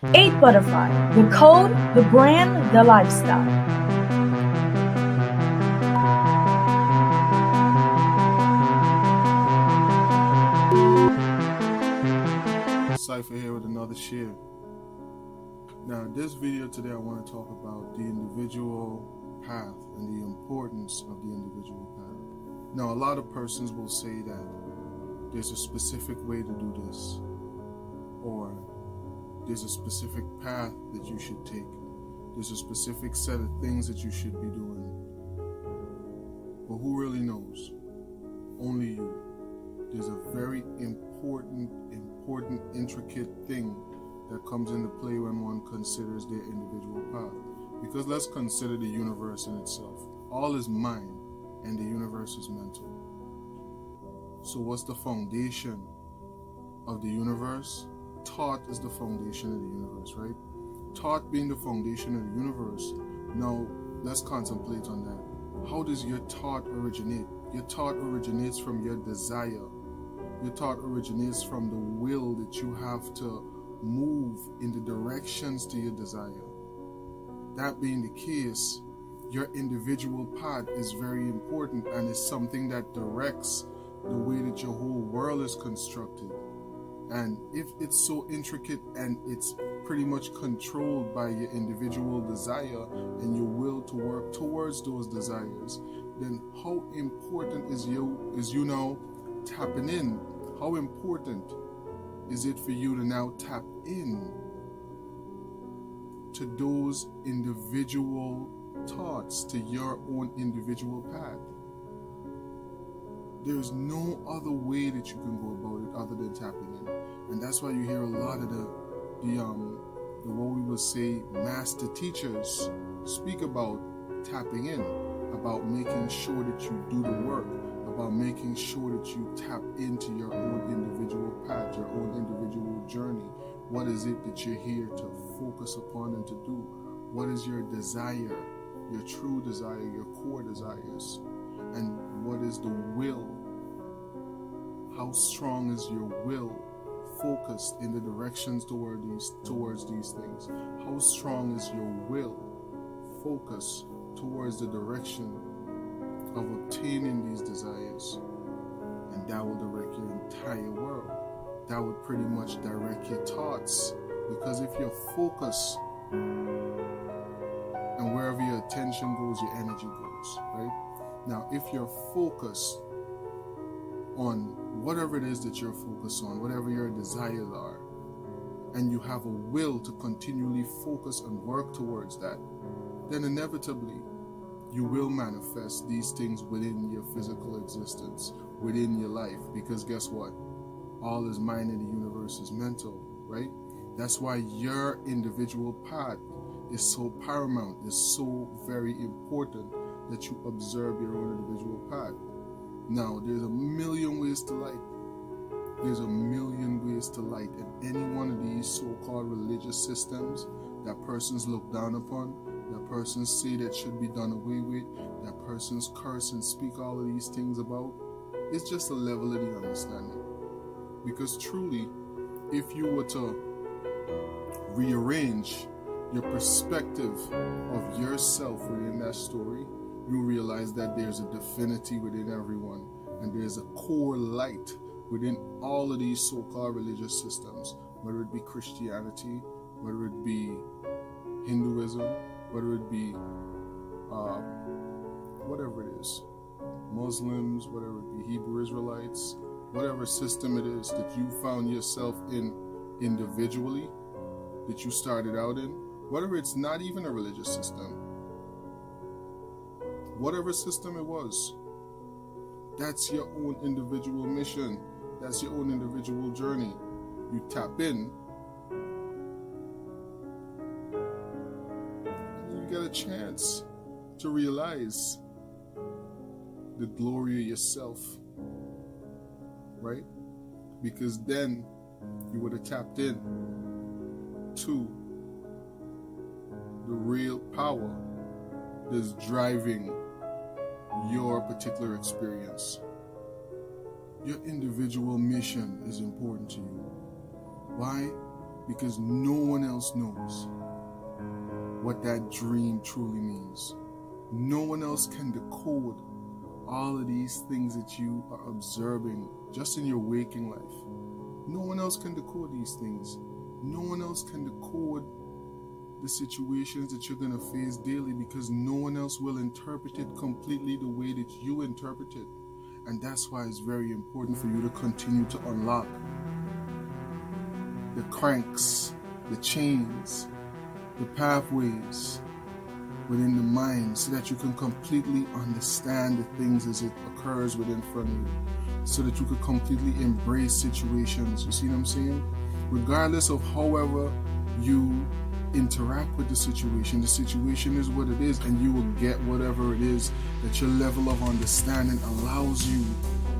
8 Butterfly, the code, the brand, the lifestyle. Cypher here with another share. Now, in this video today, I want to talk about the individual path and the importance of the individual path. Now, a lot of persons will say that there's a specific way to do this, or there's a specific path that you should take. There's a specific set of things that you should be doing. But who really knows? Only you. There's a very important, intricate thing that comes into play when one considers their individual path. Because let's consider the universe in itself. All is mind, and the universe is mental. So what's the foundation of the universe? Thought is the foundation of the universe, right? Thought being the foundation of the universe. Now, let's contemplate on that. How does your thought originate? Your thought originates from your desire. Your thought originates from the will that you have to move in the directions to your desire. That being the case, your individual path is very important and is something that directs the way that your whole world is constructed. And if it's so intricate and it's pretty much controlled by your individual desire and your will to work towards those desires, then how important is you now tapping in? How important is it for you to now tap in to those individual thoughts, to your own individual path? There's no other way that you can go about it other than tapping in. And that's why you hear a lot of the what we would say master teachers speak about tapping in, about making sure that you do the work, about making sure that you tap into your own individual path, your own individual journey. What is it that you're here to focus upon and to do? What is your desire, your true desire, your core desires? And what is the will? How strong is your will focused in the directions towards these things? How strong is your will focused towards the direction of obtaining these desires? And that will direct your entire world. That would pretty much direct your thoughts. Because if your focus and wherever your attention goes, your energy goes, right? Now, if you're focused on whatever it is that you're focused on, whatever your desires are, and you have a will to continually focus and work towards that, then inevitably you will manifest these things within your physical existence, within your life. Because guess what? All is mind and the universe is mental, right? That's why your individual path is so paramount, is so very important, that you observe your own individual path. Now, there's a million ways to light. There's a million ways to light. And any one of these so-called religious systems that persons look down upon, that persons say that should be done away with, that persons curse and speak all of these things about, it's just a level of the understanding. Because truly, if you were to rearrange your perspective of yourself within that story, you realize that there's a divinity within everyone, and there's a core light within all of these so-called religious systems, whether it be Christianity, whether it be Hinduism, whether it be whatever it is, Muslims, whatever it be Hebrew Israelites, whatever system it is that you found yourself in individually, that you started out in, whether it's not even a religious system, whatever system it was, that's your own individual mission. That's your own individual journey. You tap in, and you get a chance to realize the glory of yourself, right? Because then you would have tapped in to the real power that's driving your particular experience. Your individual mission is important to you. Why? because no one else knows what that dream truly means. No one else can decode all of these things that you are observing just in your waking life. No one else can decode these things. No one else can decode the situations that you're going to face daily, because no one else will interpret it completely the way that you interpret it. And that's why it's very important for you to continue to unlock the cranks, the chains, the pathways within the mind, so that you can completely understand the things as it occurs within front of you, so that you could completely embrace situations. You see what I'm saying? Regardless of however you interact with the situation is what it is, and you will get whatever it is that your level of understanding allows you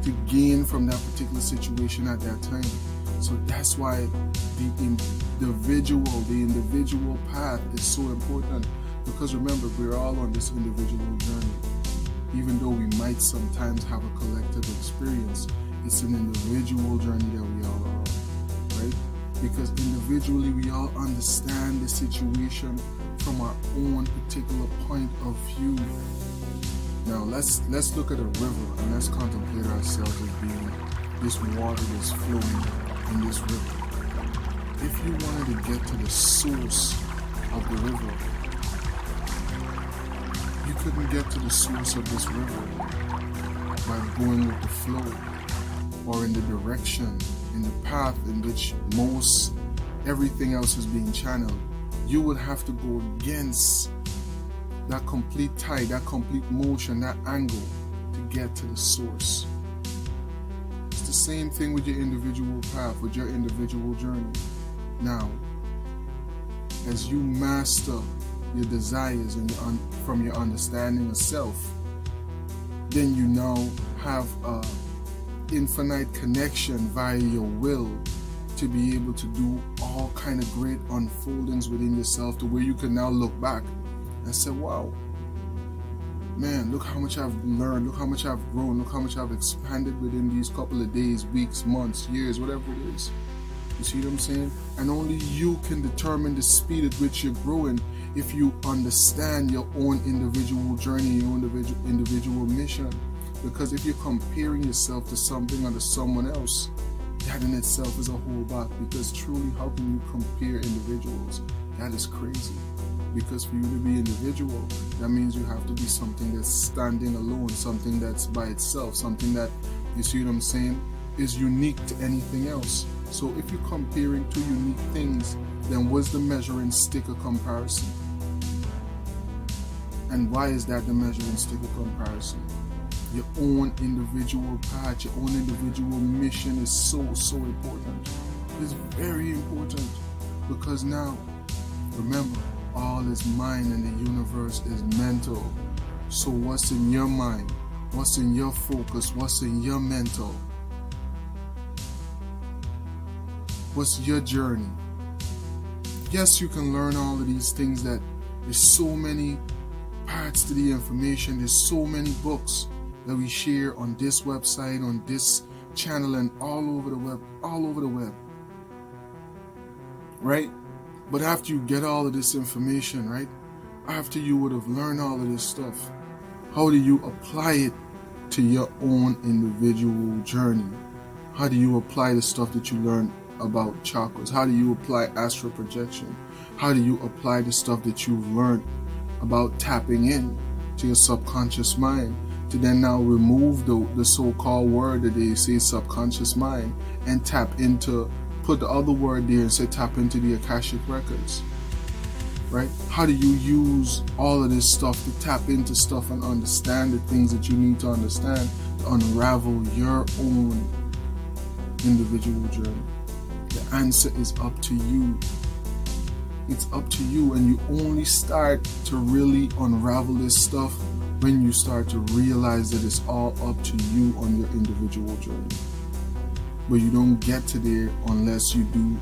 to gain from that particular situation at that time. So that's why the individual path is so important, because remember, we're all on this individual journey. Even though we might sometimes have a collective experience, it's an individual journey that we all are on, right? Because individually we all understand the situation from our own particular point of view. Now let's look at a river and let's contemplate ourselves as being this water that's flowing in this river. If you wanted to get to the source of the river, you couldn't get to the source of this river by going with the flow, or in the direction, in the path in which most everything else is being channeled. You would have to go against that complete tide, that complete motion, that angle to get to the source. It's the same thing with your individual path, with your individual journey. Now, as you master your desires and from your understanding of self, then you now have a infinite connection via your will to be able to do all kind of great unfoldings within yourself, to where you can now look back and say, wow, man, look how much I've learned, look how much I've grown, look how much I've expanded within these couple of days, weeks, months, years, whatever it is. You see what I'm saying? And only you can determine the speed at which you're growing if you understand your own individual journey, your own individual mission. Because if you're comparing yourself to something or to someone else, that in itself is a whole lot. Because truly, how can you compare individuals? That is crazy. Because for you to be individual, that means you have to be something that's standing alone, something that's by itself, something that, you see what I'm saying, is unique to anything else. So if you're comparing two unique things, then what's the measuring stick of comparison? And why is that the measuring stick of comparison? Your own individual path, your own individual mission is so important. It's very important, because now, remember, all is mind and the universe is mental. So what's in your mind? What's in your focus? What's in your mental? What's your journey? Yes, you can learn all of these things. That there's so many parts to the information. There's so many books that we share on this website, on this channel, and all over the web, right? But after you get all of this information, right, after you would have learned all of this stuff, how do you apply it to your own individual journey? How do you apply the stuff that you learned about chakras? How do you apply astral projection? How do you apply the stuff that you've learned about tapping in to your subconscious mind, to then now remove the so-called word that they say subconscious mind, and put the other word there and say tap into the Akashic records, right? How do you use all of this stuff to tap into stuff and understand the things that you need to understand to unravel your own individual journey? The answer is up to you. It's up to you, and you only start to really unravel this stuff when you start to realize that it's all up to you on your individual journey. But you don't get to there unless you do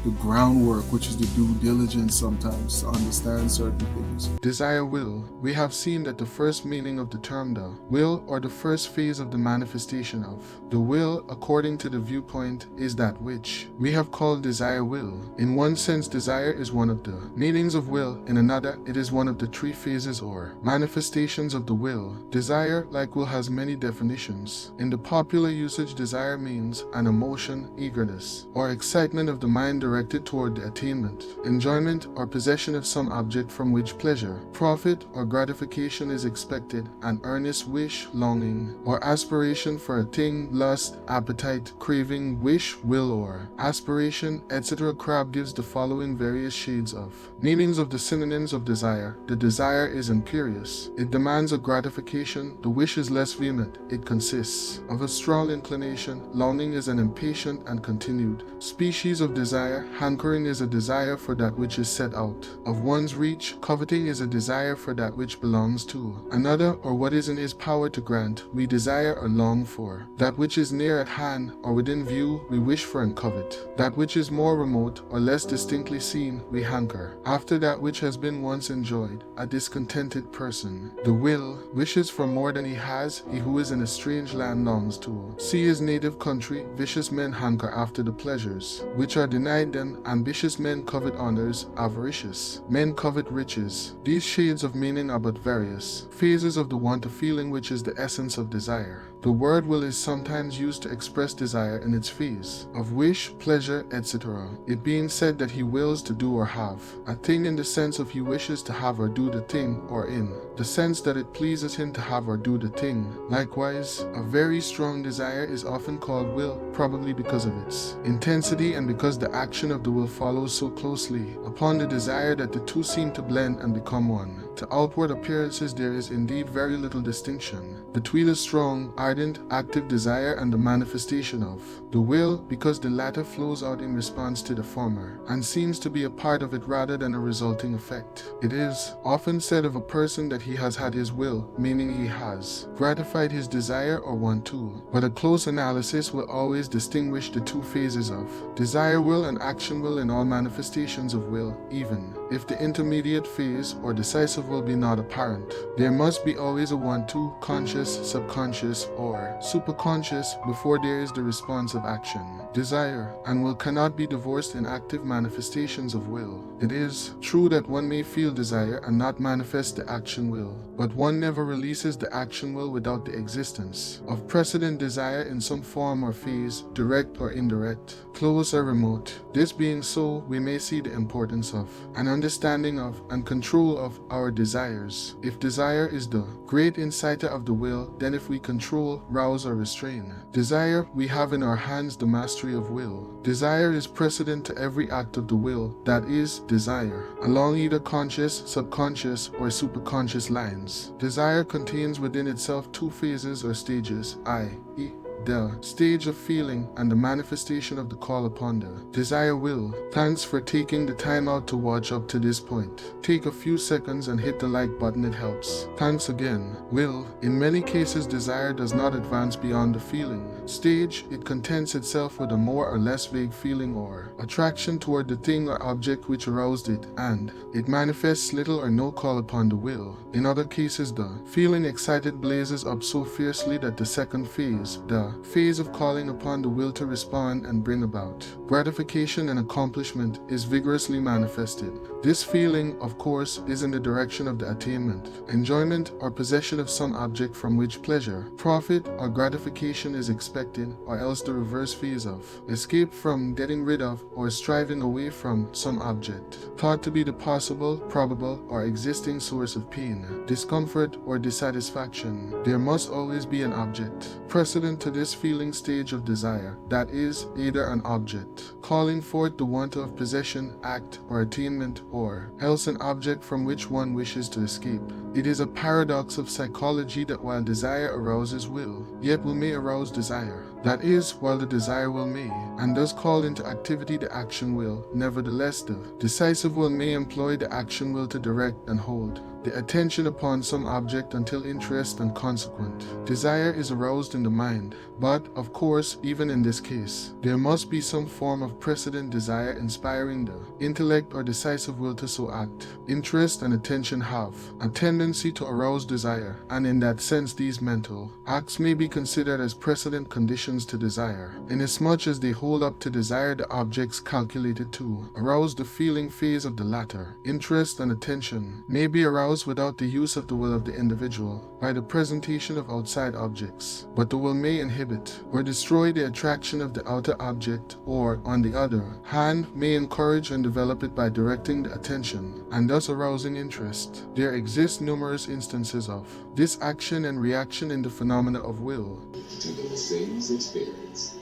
the groundwork, which is the due diligence sometimes to understand certain things. Desire will. We have seen that the first meaning of the term the will, or the first phase of the manifestation of the will, according to the viewpoint, is that which we have called desire will. In one sense, desire is one of the meanings of will. In another, it is one of the three phases or manifestations of the will. Desire, like will, has many definitions. In the popular usage, desire means an emotion, eagerness, or excitement of the mind directed toward the attainment, enjoyment, or possession of some object from which pleasure, profit, or gratification is expected, an earnest wish, longing, or aspiration for a thing, lust, appetite, craving, wish, will, or aspiration, etc. Crabbe gives the following various shades of meanings of the synonyms of desire. The desire is imperious. It demands a gratification. The wish is less vehement. It consists of a strong inclination. Longing is an impatient and continued species of desire. Hankering is a desire for that which is set out of one's reach. Coveting is a desire for that which belongs to another or what is in his power to grant. We desire or long for that which is near at hand or within view. We wish for and covet that which is more remote or less distinctly seen. We hanker after that which has been once enjoyed. A discontented person. The will wishes for more than he has. He who is in a strange land longs to see his native country. Vicious men hanker after the pleasures which are denied them. Ambitious men covet honors. Avaricious men covet riches. These shades of meaning are but various phases of the want of feeling, which is the essence of desire. The word will is sometimes used to express desire in its phase of wish, pleasure, etc. It being said that he wills to do or have a thing in the sense of he wishes to have or do the thing, or in the sense that it pleases him to have or do the thing. Likewise, a very strong desire is often called will, probably because of its intensity and because the action of the will follows so closely upon the desire that the two seem to blend and become one. To outward appearances, there is indeed very little distinction between a strong, ardent, active desire and the manifestation of the will, because the latter flows out in response to the former and seems to be a part of it rather than a resulting effect. It is often said of a person that he has had his will, meaning he has gratified his desire or want to, but a close analysis will always distinguish the two phases of desire will and action will in all manifestations of will, even if the intermediate phase or decisive will be not apparent. There must be always a want-to, conscious, subconscious, or superconscious before there is the response of action. Desire and will cannot be divorced in active manifestations of will. It is true that one may feel desire and not manifest the action will, but one never releases the action will without the existence of precedent desire in some form or phase, direct or indirect, close or remote. This being so, we may see the importance of an understanding of and control of our desires. If desire is the great inciter of the will, then if we control, rouse or restrain desire, we have in our hands the mastery of will. Desire is precedent to every act of the will, that is, desire, along either conscious, subconscious, or superconscious lines. Desire contains within itself two phases or stages, i.e., the stage of feeling and the manifestation of the call upon the desire will. Thanks for taking the time out to watch up to this point. Take a few seconds and hit the like button, it helps. Thanks again. Will. In many cases, desire does not advance beyond the feeling stage. It contents itself with a more or less vague feeling or attraction toward the thing or object which aroused it, and it manifests little or no call upon the will. In other cases, the feeling excited blazes up so fiercely that the second phase, the phase of calling upon the will to respond and bring about gratification and accomplishment, is vigorously manifested. This feeling, of course, is in the direction of the attainment, enjoyment, or possession of some object from which pleasure, profit, or gratification is expected, or else the reverse phase of escape from, getting rid of, or striving away from some object thought to be the possible, probable, or existing source of pain, discomfort, or dissatisfaction. There must always be an object precedent to this feeling stage of desire, that is, either an object calling forth the want of possession, act, or attainment, or else an object from which one wishes to escape. It is a paradox of psychology that while desire arouses will, yet will may arouse desire. That is, while the desire will may, and does call into activity the action will, nevertheless the decisive will may employ the action will to direct and hold the attention upon some object until interest and consequent. Desire is aroused in the mind, but, of course, even in this case, there must be some form of precedent desire inspiring the intellect or decisive will to so act. Interest and attention have a tendency to arouse desire, and in that sense these mental acts may be considered as precedent conditions to desire, inasmuch as they hold up to desire the objects calculated to arouse the feeling phase of the latter. Interest and attention may be aroused without the use of the will of the individual by the presentation of outside objects, but the will may inhibit or destroy the attraction of the outer object, or, on the other hand, may encourage and develop it by directing the attention and thus arousing interest. There exist numerous instances of this action and reaction in the phenomena of will. To the same experience.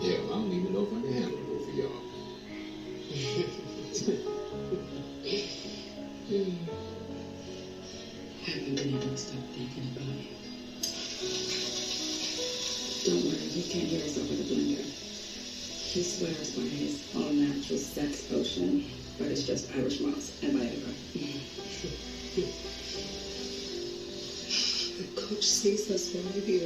Yeah, I don't even know if I can handle it for y'all. Haven't been able to stop thinking about it. Don't worry, you can't hear us over the blender. He swears by his all-natural sex potion, but it's just Irish moss and Viagra. The coach sees us when we